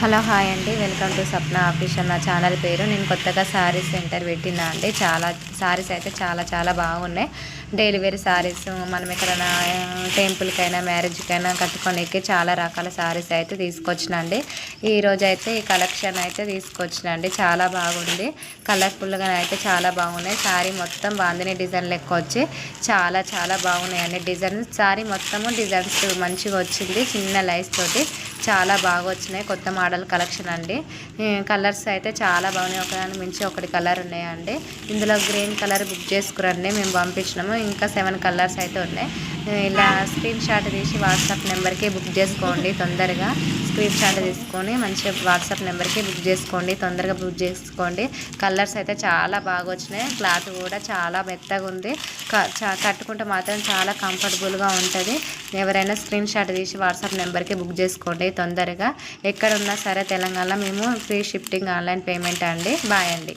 Hello hi అండి, welcome to Sapna official. నా channel పేరు. నేను కొత్తగా శారీస్ సెంటర్ పెట్టినా అండి. చాలా శారీస్ అయితే చాలా బాగున్నాయి. డైలీ వేర్ శారీస్, మనం ఎక్కడైనా టెంపుల్కైనా మ్యారేజ్కైనా కట్టుకోనికి చాలా రకాల శారీస్ అయితే తీసుకొచ్చిన అండి. ఈరోజు అయితే ఈ కలెక్షన్ అయితే తీసుకొచ్చిన అండి. చాలా బాగుంది, కలర్ఫుల్గా అయితే చాలా బాగున్నాయి. శారీ మొత్తం బాందిని డిజైన్ లెక్క వచ్చి చాలా బాగున్నాయి అండి. డిజైన్ శారీ మొత్తము డిజైన్స్ మంచిగా వచ్చింది. చిన్న లైస్ తోటి చాలా బాగా వచ్చినాయి. కొత్త మోడల్ కలెక్షన్ అండి. కలర్స్ అయితే చాలా బాగున్నాయి. ఒకదాని మించి ఒకటి కలర్ ఉన్నాయండి. ఇందులో గ్రీన్ కలర్ బుక్ చేసుకురండి, మేము పంపించినాము. ఇంకా 7 కలర్స్ అయితే ఉన్నాయి. ఇలా స్క్రీన్ షాట్ తీసి వాట్సాప్ నెంబర్కి బుక్ చేసుకోండి. తొందరగా స్క్రీన్ షాట్ తీసుకొని మంచిగా వాట్సాప్ నెంబర్కి బుక్ చేసుకోండి. తొందరగా బుక్ చేసుకోండి. కలర్స్ అయితే చాలా బాగా వచ్చినాయి. క్లాత్ కూడా చాలా మెత్తగా ఉంది. కట్టుకుంటే మాత్రం చాలా కంఫర్టబుల్గా ఉంటుంది. ఎవరైనా స్క్రీన్ షాట్ తీసి వాట్సాప్ నెంబర్కి బుక్ చేసుకోండి తొందరగా. ఎక్కడ ఉన్నా సరే తెలంగాణలో మేము ఫ్రీ షిఫ్టింగ్, ఆన్లైన్ పేమెంట్ అండి. బాయ్ అండి.